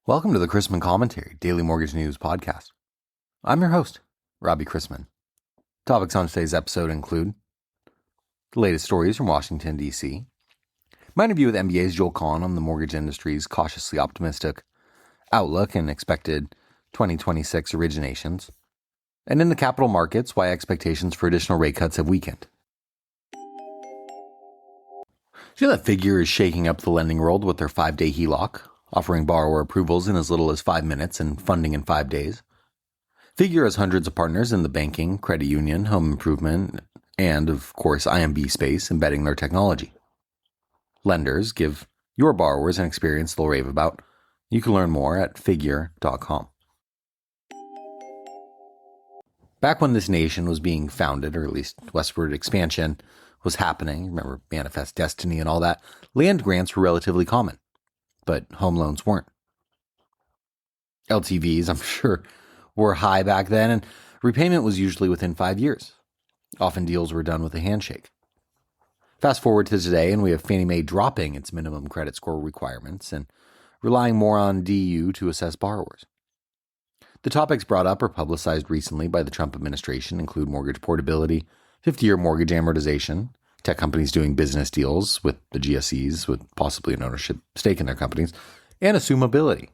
Welcome to the Chrisman Commentary, Daily Mortgage News Podcast. I'm your host, Robbie Chrisman. Topics on today's episode include the latest stories from Washington, D.C., my interview with MBA's Joel Kahn on the mortgage industry's cautiously optimistic outlook and expected 2026 originations, and in the capital markets, why expectations for additional rate cuts have weakened. See that Figure is shaking up the lending world with their 5-day HELOC, offering borrower approvals in as little as 5 minutes and funding in 5 days. Figure has hundreds of partners in the banking, credit union, home improvement, and, of course, IMB space embedding their technology. Lenders give your borrowers an experience they'll rave about. You can learn more at figure.com. Back when this nation was being founded, or at least westward expansion was happening, remember Manifest Destiny and all that, land grants were relatively common, but home loans weren't. LTVs, I'm sure, were high back then, and repayment was usually within 5 years. Often deals were done with a handshake. Fast forward to today, and we have Fannie Mae dropping its minimum credit score requirements and relying more on DU to assess borrowers. The topics brought up or publicized recently by the Trump administration include mortgage portability, 50-year mortgage amortization, tech companies doing business deals with the GSEs with possibly an ownership stake in their companies, and assumability.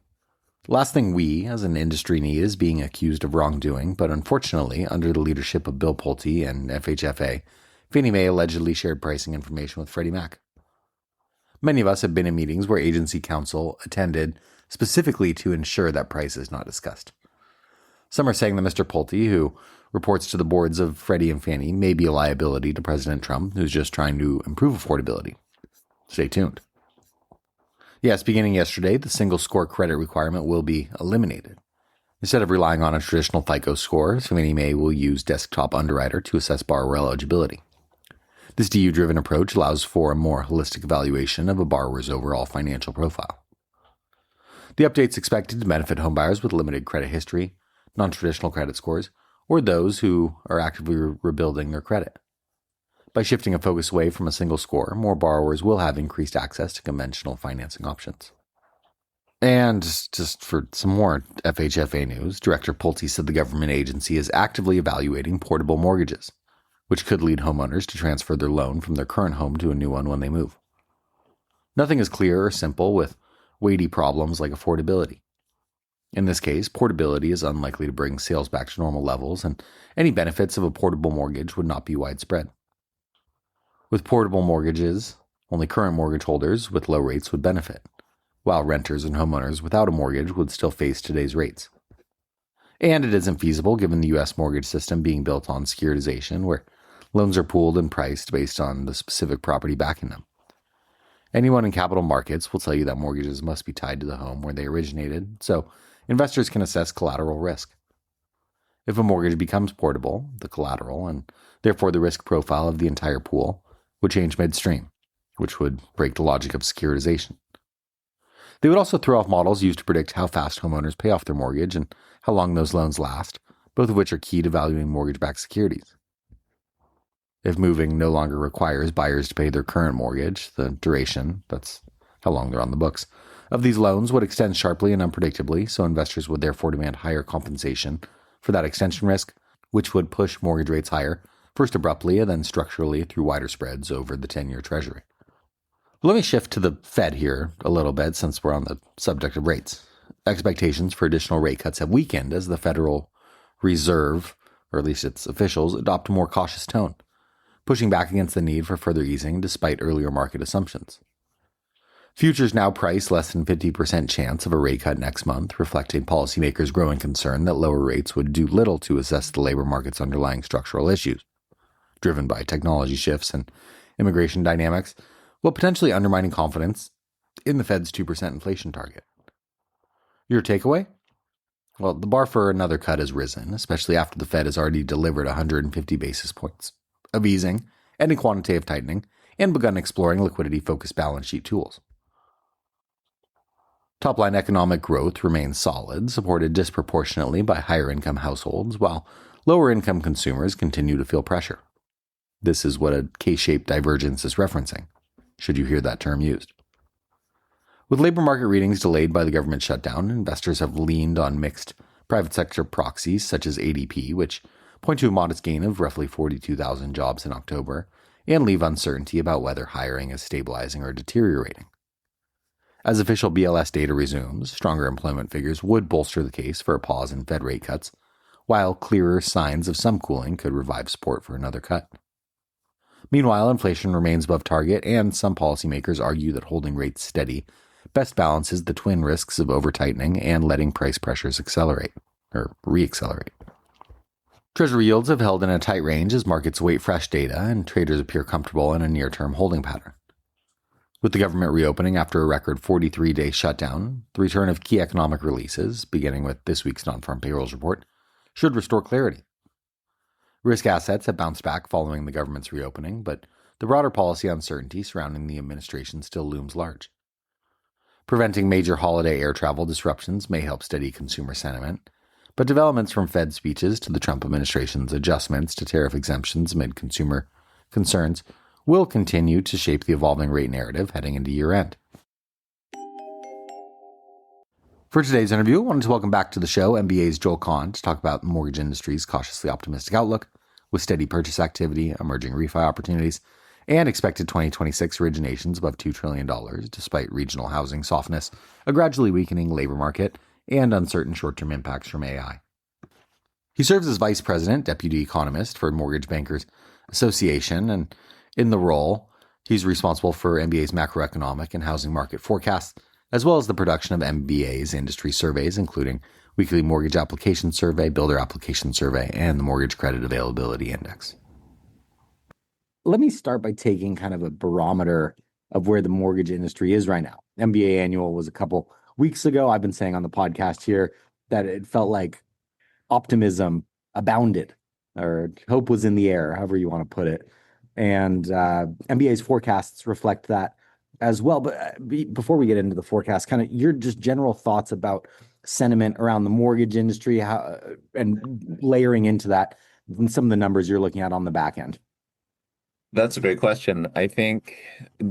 The last thing we, as an industry, need is being accused of wrongdoing, but unfortunately, under the leadership of Bill Pulte and FHFA, Fannie Mae allegedly shared pricing information with Freddie Mac. Many of us have been in meetings where agency counsel attended specifically to ensure that price is not discussed. Some are saying that Mr. Pulte, who reports to the boards of Freddie and Fannie, may be a liability to President Trump, who's just trying to improve affordability. Stay tuned. Yes, beginning yesterday, the single score credit requirement will be eliminated. Instead of relying on a traditional FICO score, Fannie Mae will use Desktop Underwriter to assess borrower eligibility. This DU-driven approach allows for a more holistic evaluation of a borrower's overall financial profile. The update's expected to benefit homebuyers with limited credit history, non-traditional credit scores, or those who are actively rebuilding their credit. By shifting a focus away from a single score, more borrowers will have increased access to conventional financing options. And just for some more FHFA news, Director Pulte said the government agency is actively evaluating portable mortgages, which could lead homeowners to transfer their loan from their current home to a new one when they move. Nothing is clear or simple with weighty problems like affordability. In this case, portability is unlikely to bring sales back to normal levels, and any benefits of a portable mortgage would not be widespread. With portable mortgages, only current mortgage holders with low rates would benefit, while renters and homeowners without a mortgage would still face today's rates. And it isn't feasible given the U.S. mortgage system being built on securitization, where loans are pooled and priced based on the specific property backing them. Anyone in capital markets will tell you that mortgages must be tied to the home where they originated, so investors can assess collateral risk. If a mortgage becomes portable, the collateral, and therefore the risk profile of the entire pool, would change midstream, which would break the logic of securitization. They would also throw off models used to predict how fast homeowners pay off their mortgage and how long those loans last, both of which are key to valuing mortgage-backed securities. If moving no longer requires buyers to pay their current mortgage, the duration, that's how long they're on the books, of these loans would extend sharply and unpredictably, so investors would therefore demand higher compensation for that extension risk, which would push mortgage rates higher, first abruptly and then structurally through wider spreads over the 10-year Treasury. Let me shift to the Fed here a little bit since we're on the subject of rates. Expectations for additional rate cuts have weakened as the Federal Reserve, or at least its officials, adopt a more cautious tone, pushing back against the need for further easing despite earlier market assumptions. Futures now price less than 50% chance of a rate cut next month, reflecting policymakers' growing concern that lower rates would do little to assess the labor market's underlying structural issues, driven by technology shifts and immigration dynamics, while potentially undermining confidence in the Fed's 2% inflation target. Your takeaway? Well, the bar for another cut has risen, especially after the Fed has already delivered 150 basis points of easing, ending quantitative tightening, and begun exploring liquidity-focused balance sheet tools. Top-line economic growth remains solid, supported disproportionately by higher-income households, while lower-income consumers continue to feel pressure. This is what a K-shaped divergence is referencing, should you hear that term used. With labor market readings delayed by the government shutdown, investors have leaned on mixed private sector proxies such as ADP, which point to a modest gain of roughly 42,000 jobs in October and leave uncertainty about whether hiring is stabilizing or deteriorating. As official BLS data resumes, stronger employment figures would bolster the case for a pause in Fed rate cuts, while clearer signs of some cooling could revive support for another cut. Meanwhile, inflation remains above target, and some policymakers argue that holding rates steady best balances the twin risks of over-tightening and letting price pressures accelerate, or re-accelerate. Treasury yields have held in a tight range as markets await fresh data and traders appear comfortable in a near-term holding pattern. With the government reopening after a record 43-day shutdown, the return of key economic releases, beginning with this week's non-farm payrolls report, should restore clarity. Risk assets have bounced back following the government's reopening, but the broader policy uncertainty surrounding the administration still looms large. Preventing major holiday air travel disruptions may help steady consumer sentiment, but developments from Fed speeches to the Trump administration's adjustments to tariff exemptions amid consumer concerns will continue to shape the evolving rate narrative heading into year-end. For today's interview, I wanted to welcome back to the show MBA's Joel Kahn to talk about the mortgage industry's cautiously optimistic outlook, with steady purchase activity, emerging refi opportunities, and expected 2026 originations above $2 trillion, despite regional housing softness, a gradually weakening labor market, and uncertain short-term impacts from AI. He serves as vice president, deputy economist for Mortgage Bankers Association, and in the role, he's responsible for MBA's macroeconomic and housing market forecasts, as well as the production of MBA's industry surveys, including weekly mortgage application survey, builder application survey, and the mortgage credit availability index. Let me start by taking kind of a barometer of where the mortgage industry is right now. MBA annual was a couple weeks ago. I've been saying on the podcast here that it felt like optimism abounded, or hope was in the air, however you want to put it. And MBA's forecasts reflect that as well. But before we get into the forecast, kind of your just general thoughts about sentiment around the mortgage industry, and layering into that some of the numbers you're looking at on the back end. That's a great question. I think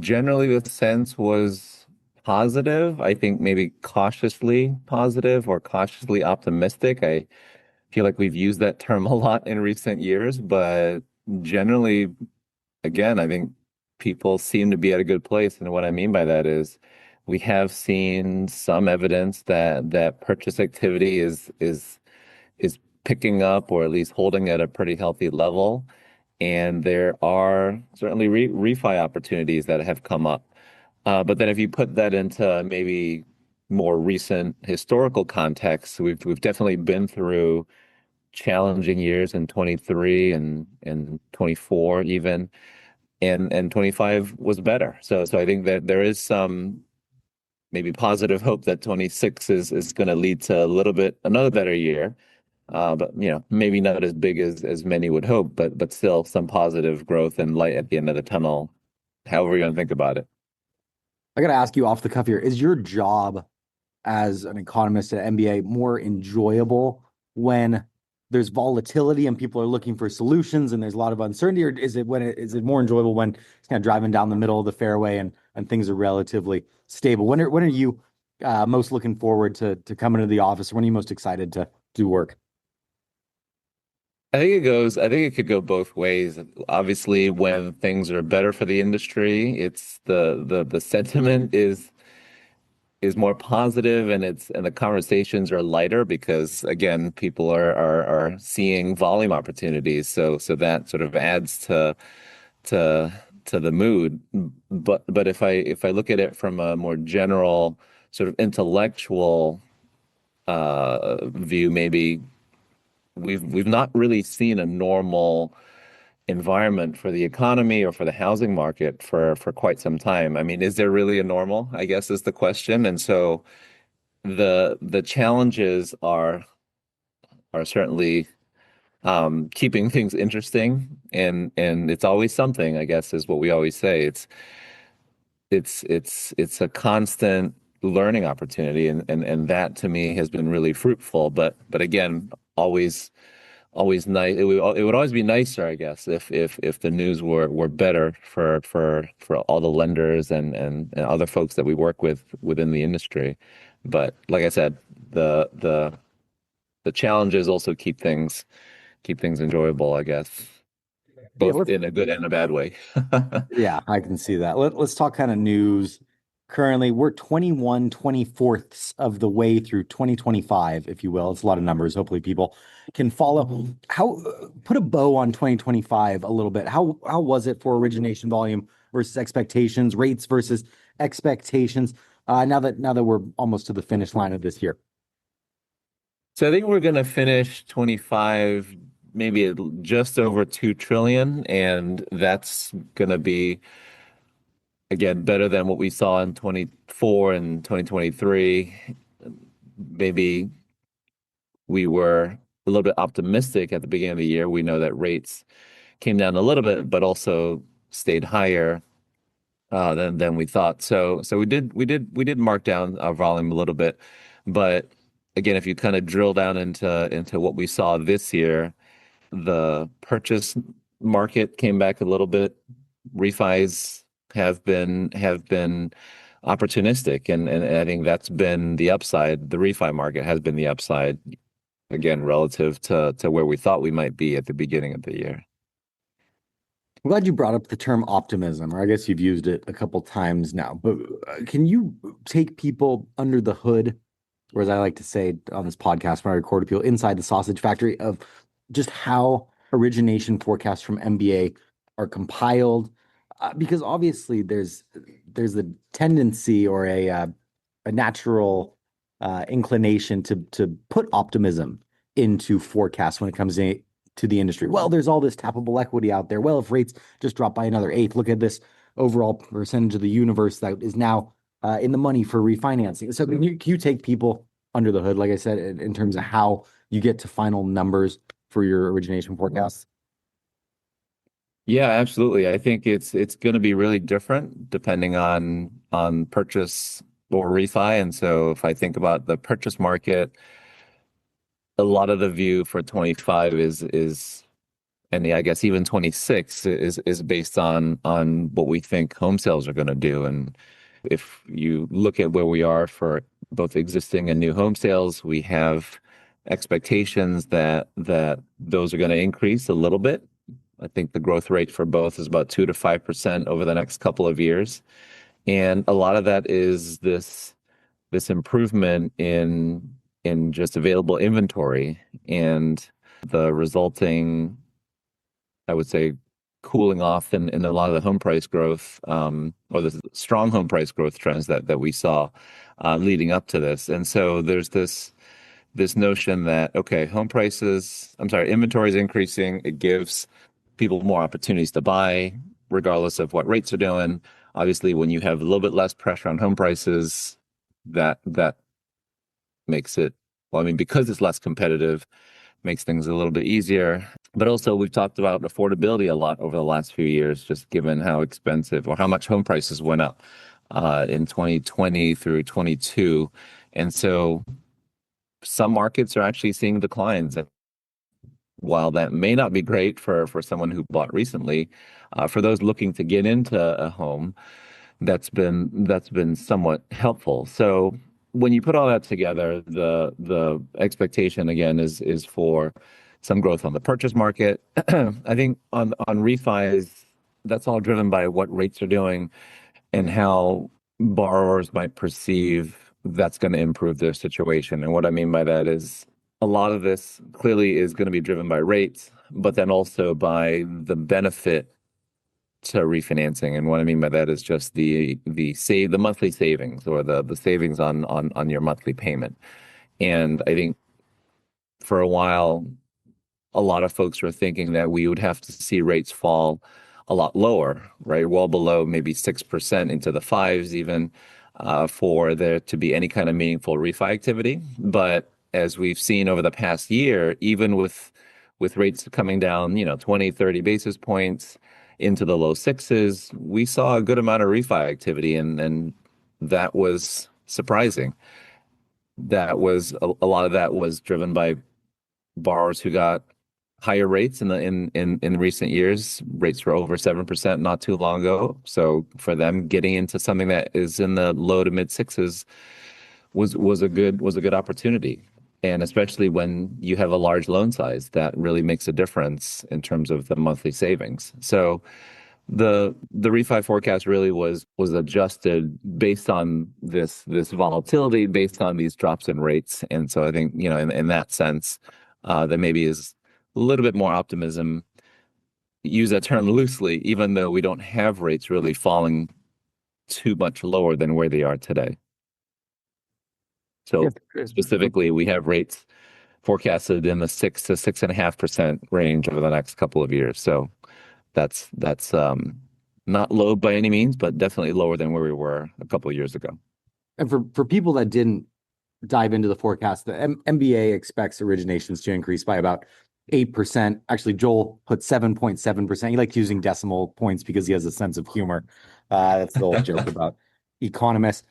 generally the sense was positive. I think maybe cautiously positive or cautiously optimistic. I feel like we've used that term a lot in recent years, but generally, again, I think people seem to be at a good place. And what I mean by that is we have seen some evidence that purchase activity is picking up, or at least holding at a pretty healthy level. And there are certainly refi opportunities that have come up. But then if you put that into maybe more recent historical context, we've definitely been through challenging years in 23 and 24 even, and 25 was better. So I think that there is some maybe positive hope that 26 is going to lead to another better year. But maybe not as big as many would hope, but still some positive growth and light at the end of the tunnel, however you want to think about it. I got to ask you off the cuff here, is your job as an economist at MBA more enjoyable when there's volatility and people are looking for solutions and there's a lot of uncertainty, or is it more enjoyable when it's kind of driving down the middle of the fairway and things are relatively stable? When are you most looking forward to coming to the office? When are you most excited to do work? I think it could go both ways. Obviously, when things are better for the industry, it's the sentiment is more positive, and the conversations are lighter because again, people are seeing volume opportunities. So that sort of adds to the mood. But if I look at it from a more general sort of intellectual view, maybe we've not really seen a normal environment for the economy or for the housing market for quite some time. I mean, is there really a normal, I guess, is the question. And so the challenges are certainly keeping things interesting, and it's always something, I guess, is what we always say. It's a constant learning opportunity, and that to me has been really fruitful. But again, always always nice. It would always be nicer, I guess, if the news were better for all the lenders and other folks that we work with within the industry. But like I said, the challenges also keep things enjoyable, I guess, Yeah, both in a good and a bad way. yeah, I can see that. Let's talk kind of news. Currently, we're 24ths of the way through 2025, if you will. It's a lot of numbers. Hopefully, people can follow. How put a bow on 2025 a little bit. How was it for origination volume versus expectations, rates versus expectations? Now that we're almost to the finish line of this year. So I think we're going to finish 25 maybe just over 2 trillion, and that's going to be again better than what we saw in 24 and 2023. Maybe we were a little bit optimistic at the beginning of the year. We know that rates came down a little bit, but also stayed higher than we thought. So we did mark down our volume a little bit, but again, if you kind of drill down into what we saw this year, the purchase market came back a little bit. Refis have been opportunistic, and I think that's been the upside. The refi market has been the upside again relative to where we thought we might be at the beginning of the year. I'm glad you brought up the term optimism, or I guess you've used it a couple times now. But can you take people under the hood, or as I like to say on this podcast when I record with people, inside the sausage factory of just how origination forecasts from MBA are compiled? Because obviously there's a tendency or a natural inclination to put optimism into forecasts when it comes to the industry. Well, there's all this tappable equity out there. Well, if rates just drop by another eighth, look at this overall percentage of the universe that is now in the money for refinancing. So can you take people under the hood, like I said, in terms of how you get to final numbers for your origination forecasts? Yeah, absolutely. I think it's going to be really different depending on purchase or refi. And so if I think about the purchase market, a lot of the view for 25 is and I guess even 26 is based on what we think home sales are going to do. And if you look at where we are for both existing and new home sales, we have expectations that those are going to increase a little bit. I think the growth rate for both is about 2 to 5% over the next couple of years. And a lot of that is this improvement in just available inventory and the resulting, I would say, cooling off in a lot of the home price growth, or the strong home price growth trends that we saw leading up to this. And so there's this notion that, okay, inventory is increasing. It gives people more opportunities to buy, regardless of what rates are doing. Obviously, when you have a little bit less pressure on home prices, that makes it, well, I mean, because it's less competitive, makes things a little bit easier. But also, we've talked about affordability a lot over the last few years, just given how expensive or how much home prices went up in 2020 through 22. And so some markets are actually seeing declines. And while that may not be great for someone who bought recently, for those looking to get into a home, that's been somewhat helpful. So when you put all that together, the expectation again is for some growth on the purchase market. I think on refis, that's all driven by what rates are doing and how borrowers might perceive that's going to improve their situation. And what I mean by that is a lot of this clearly is going to be driven by rates, but then also by the benefit to refinancing. And what I mean by that is just the monthly savings or the savings on your monthly payment. And I think for a while, a lot of folks were thinking that we would have to see rates fall a lot lower, right? Well below maybe 6% into the fives even, for there to be any kind of meaningful refi activity. But as we've seen over the past year, even with rates coming down, 20, 30 basis points into the low sixes, we saw a good amount of refi activity, and that was surprising. That was a lot of that was driven by borrowers who got higher rates in recent years. Rates were over 7% not too long ago. So for them, getting into something that is in the low to mid sixes was a good opportunity. And especially when you have a large loan size, that really makes a difference in terms of the monthly savings. So the refi forecast really was adjusted based on this volatility, based on these drops in rates. And so I think, in that sense, there maybe is a little bit more optimism. Use that term loosely, even though we don't have rates really falling too much lower than where they are today. Yeah, So specifically, we have rates forecasted in the 6 to 6.5% range over the next couple of years. So that's not low by any means, but definitely lower than where we were a couple of years ago. and for people that didn't dive into the forecast, the MBA expects originations to increase by about 8%. Actually, Joel put 7.7%. He likes using decimal points because he has a sense of humor. That's the old joke about economists.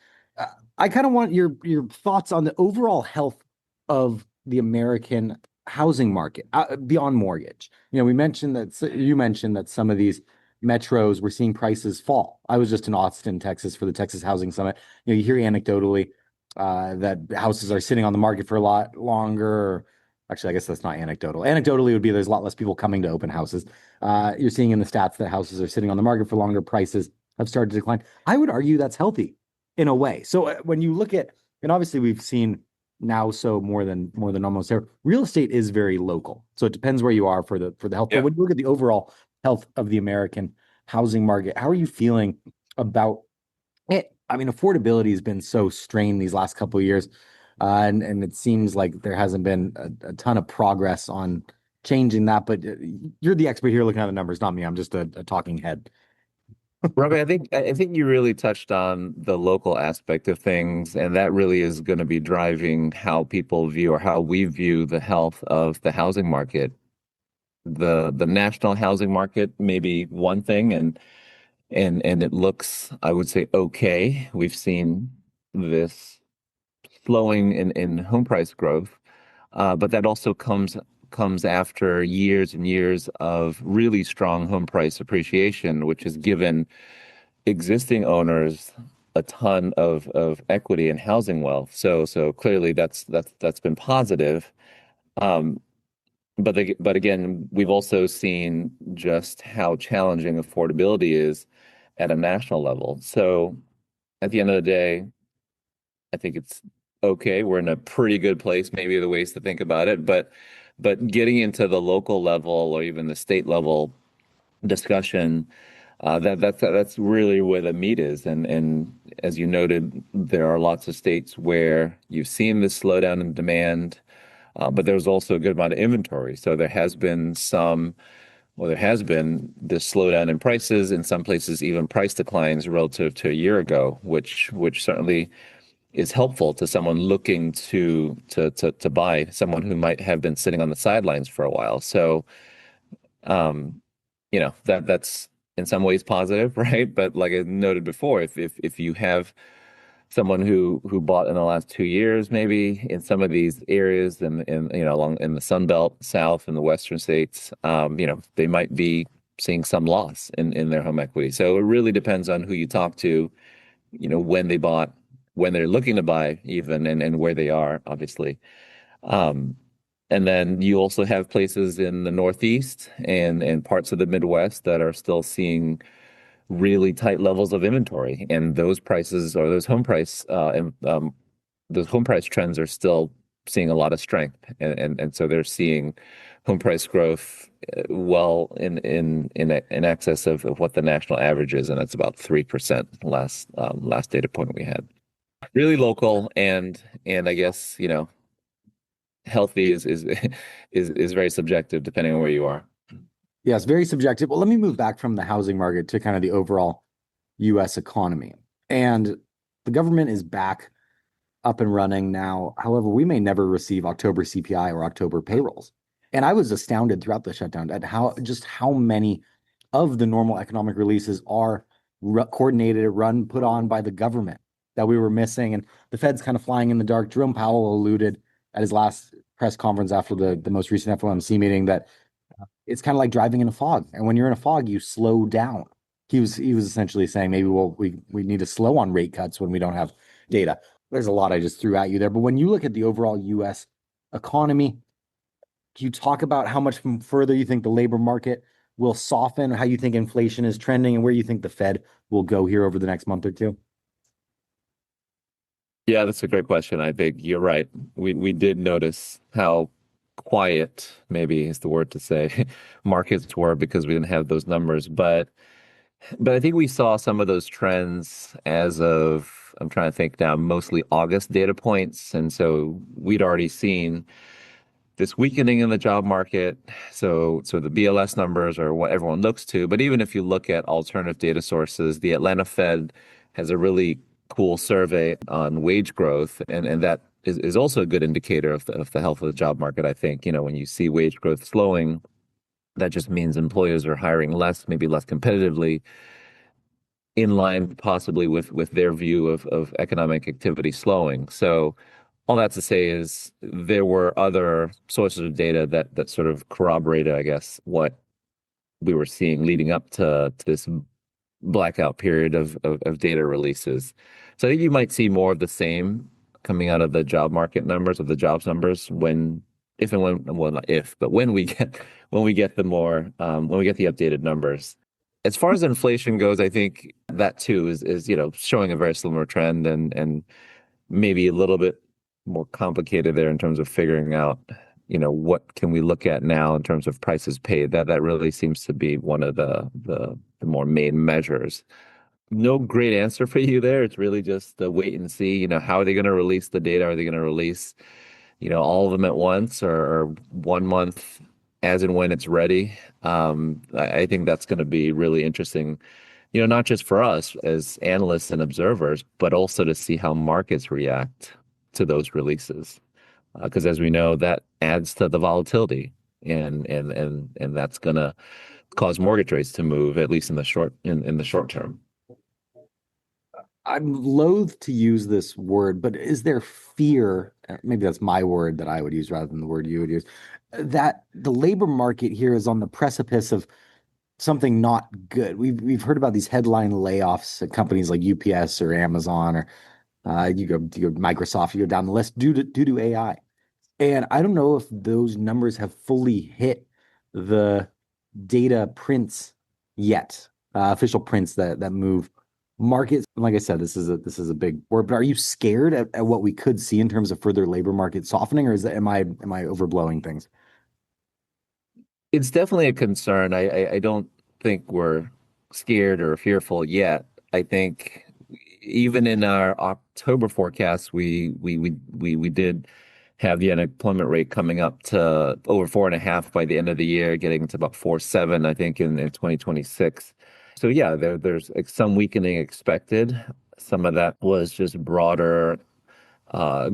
I kind of want your thoughts on the overall health of the American housing market beyond mortgage. You mentioned that some of these metros were seeing prices fall. I was just in Austin, Texas for the Texas Housing Summit. You hear anecdotally that houses are sitting on the market for a lot longer. Actually, I guess that's not anecdotal. Anecdotally would be there's a lot less people coming to open houses. You're seeing in the stats that houses are sitting on the market for longer. Prices have started to decline. I would argue that's healthy in a way. So when you look at, and obviously we've seen now, so more than almost there, real estate is very local. So it depends where you are for the health. Yeah. But when you look at the overall health of the American housing market, how are you feeling about it? I mean, affordability has been so strained these last couple of years, and it seems like there hasn't been a ton of progress on changing that. But you're the expert here looking at the numbers, not me. I'm just a talking head. Robbie, I think you really touched on the local aspect of things, and that really is going to be driving how people view or how we view the health of the housing market. The national housing market may be one thing, and it looks, I would say, okay. We've seen this slowing in home price growth, but that also comes after years and years of really strong home price appreciation, which has given existing owners a ton of equity and housing wealth. So clearly that's been positive. Um, but again, we've also seen just how challenging affordability is at a national level. So at the end of the day, I think it's okay. We're in a pretty good place, maybe the ways to think about it, but getting into the local level or even the state level discussion, that's really where the meat is. And as you noted, there are lots of states where you've seen this slowdown in demand, but there's also a good amount of inventory. So there has been this slowdown in prices, in some places even price declines relative to a year ago, which certainly is helpful to someone looking to buy, someone who might have been sitting on the sidelines for a while. So um, that's in some ways positive, right? But like I noted before, if you have someone who bought in the last 2 years, maybe in some of these areas in along in the Sun Belt, South and the Western states, they might be seeing some loss in their home equity. So it really depends on who you talk to, when they bought, when they're looking to buy even, and where they are, obviously. Um, and then you also have places in the Northeast and parts of the Midwest that are still seeing really tight levels of inventory, and those prices or those home price trends are still seeing a lot of strength, and so they're seeing home price growth well in excess of what the national average is, and that's about 3% last data point we had. Really local, and I guess healthy is very subjective depending on where you are. Yes, very subjective. Well, let me move back from the housing market to kind of the overall U.S. economy. And the government is back up and running now. However, we may never receive October CPI or October payrolls. And I was astounded throughout the shutdown at how many of the normal economic releases are coordinated, put on by the government that we were missing. And the Fed's kind of flying in the dark. Jerome Powell alluded at his last press conference after the most recent FOMC meeting that it's kind of like driving in a fog. And when you're in a fog, you slow down. He was essentially saying maybe we need to slow on rate cuts when we don't have data. There's a lot I just threw at you there. But when you look at the overall US economy, can you talk about how much further you think the labor market will soften, how you think inflation is trending, and where you think the Fed will go here over the next month or two? Yeah, that's a great question. I think you're right. We did notice how quiet, maybe is the word to say, markets were because we didn't have those numbers. But I think we saw some of those trends as of, I'm trying to think now, mostly August data points. And so we'd already seen this weakening in the job market. So the BLS numbers are what everyone looks to. But even if you look at alternative data sources, the Atlanta Fed has a really cool survey on wage growth, and that is also a good indicator of the health of the job market. I think, when you see wage growth slowing, that just means employers are hiring less, maybe less competitively, in line possibly with their view of economic activity slowing. So all that to say is there were other sources of data that sort of corroborated, I guess, what we were seeing leading up to this blackout period of data releases. So I think you might see more of the same coming out of the job market numbers, of the jobs numbers, if and when, well, not if, but when we get when we get the updated numbers. As far as inflation goes, I think that too is showing a very similar trend, and maybe a little bit more complicated there in terms of figuring out, what can we look at now in terms of prices paid. That really seems to be one of the more main measures. No great answer for you there. It's really just the wait and see. How are they going to release the data? Are they going to release, all of them at once, or 1 month as and when it's ready? I think that's going to be really interesting, not just for us as analysts and observers, but also to see how markets react to those releases. Because as we know, that adds to the volatility, and that's going to cause mortgage rates to move, at least in the short term. I'm loath to use this word, but is there fear? Maybe that's my word that I would use rather than the word you would use. That the labor market here is on the precipice of something not good. We've heard about these headline layoffs at companies like UPS or Amazon, or you go Microsoft, you go down the list due to AI. And I don't know if those numbers have fully hit the data prints yet, official prints that move markets. Like I said, this is a big word, but are you scared at what we could see in terms of further labor market softening, or am I overblowing things? It's definitely a concern. I don't think we're scared or fearful yet. I think even in our October forecast, we did have the unemployment rate coming up to over 4.5 by the end of the year, getting to about 4.7, I think, in 2026. So yeah, there's like some weakening expected. Some of that was just broader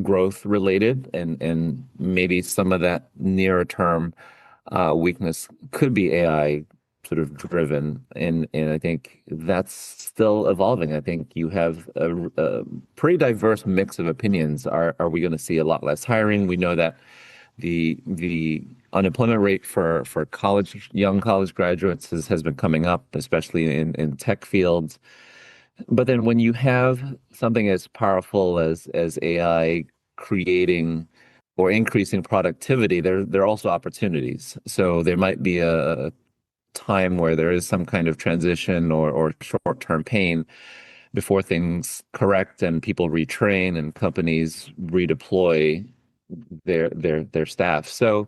growth related, and maybe some of that nearer term weakness could be AI sort of driven, and I think that's still evolving. I think you have a pretty diverse mix of opinions. Are we going to see a lot less hiring? We know that the unemployment rate for young college graduates has been coming up, especially in tech fields. But then when you have something as powerful as AI creating or increasing productivity, there are also opportunities. So there might be a time where there is some kind of transition or short-term pain before things correct and people retrain and companies redeploy their staff. So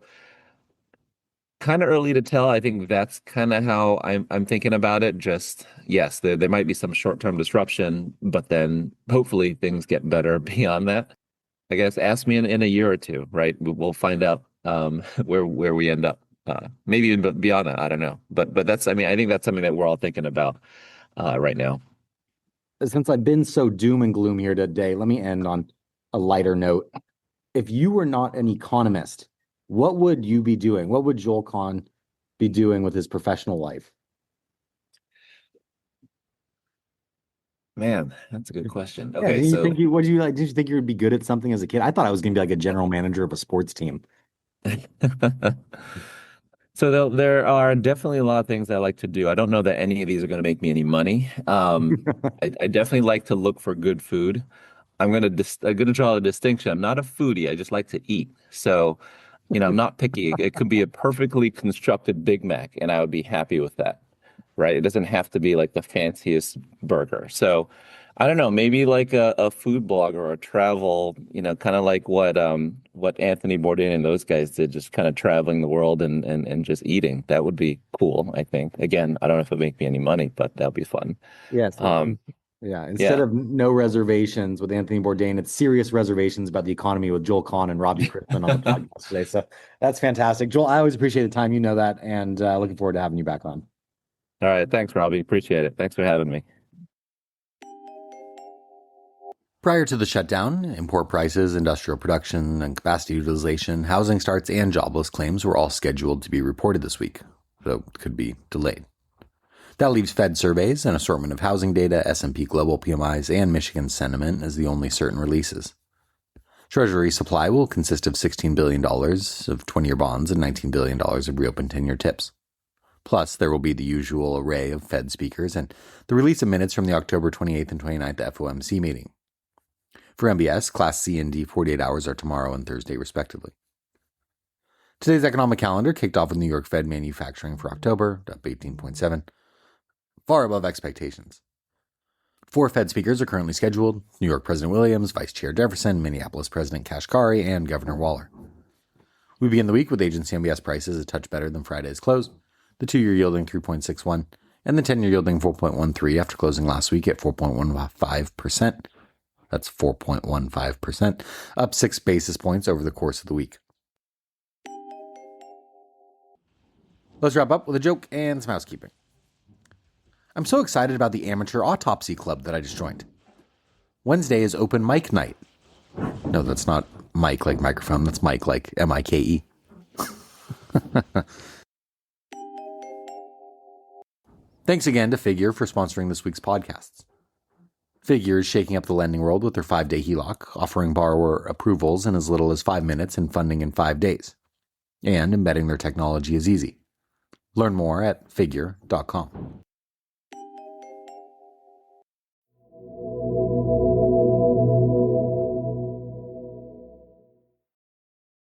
kind of early to tell. I think that's kind of how I'm thinking about it. Just yes, there might be some short-term disruption, but then hopefully things get better beyond that. I guess ask me in a year or two, right? We'll find out where we end up. Maybe even beyond that, I don't know. But that's, I mean, I think that's something that we're all thinking about right now. Since I've been so doom and gloom here today, let me end on a lighter note. If you were not an economist, what would you be doing? What would Joel Kahn be doing with his professional life? Man, that's a good question. Yeah, Okay, do you so think what do you like? Did you think you would be good at something as a kid? I thought I was going to be like a general manager of a sports team. it's So there are definitely a lot of things I like to do. I don't know that any of these are going to make me any money. I definitely like to look for good food. I'm gonna draw a distinction. I'm not a foodie. I just like to eat. So, I'm not picky. It could be a perfectly constructed Big Mac, and I would be happy with that, right? It doesn't have to be like the fanciest burger. So, I don't know, maybe like a food blog or a travel, kind of like what Anthony Bourdain and those guys did, just kind of traveling the world and just eating. That would be cool, I think. Again, I don't know if it'd make me any money, but that'd be fun. Yes. Um, Yeah. Instead yeah. of no reservations with Anthony Bourdain, it's serious reservations about the economy with Joel Kahn and Robbie Chrisman on the podcast today. So that's fantastic. Joel, I always appreciate the time. You know that. And looking forward to having you back on. All right. Thanks, Robbie. Appreciate it. Thanks for having me. Prior to the shutdown, import prices, industrial production, and capacity utilization, housing starts, and jobless claims were all scheduled to be reported this week, so it could be delayed. That leaves Fed surveys, an assortment of housing data, S&P Global PMIs, and Michigan sentiment as the only certain releases. Treasury supply will consist of $16 billion of 20-year bonds and $19 billion of reopened 10-year tips. Plus, there will be the usual array of Fed speakers and the release of minutes from the October 28th and 29th FOMC meeting. For MBS, Class C and D 48 hours are tomorrow and Thursday, respectively. Today's economic calendar kicked off with New York Fed manufacturing for October, up 18.7, far above expectations. 4 Fed speakers are currently scheduled: New York President Williams, Vice Chair Jefferson, Minneapolis President Kashkari, and Governor Waller. We begin the week with agency MBS prices a touch better than Friday's close, the 2-year yielding 3.61, and the 10-year yielding 4.13 after closing last week at 4.15%. That's 4.15%, up 6 basis points over the course of the week. Let's wrap up with a joke and some housekeeping. I'm so excited about the amateur autopsy club that I just joined. Wednesday is open mic night. No, that's not mic like microphone. That's mic like M-I-K-E. Thanks again to Figure for sponsoring this week's podcasts. Figure is shaking up the lending world with their 5-day HELOC, offering borrower approvals in as little as 5 minutes and funding in 5 days. And embedding their technology is easy. Learn more at figure.com.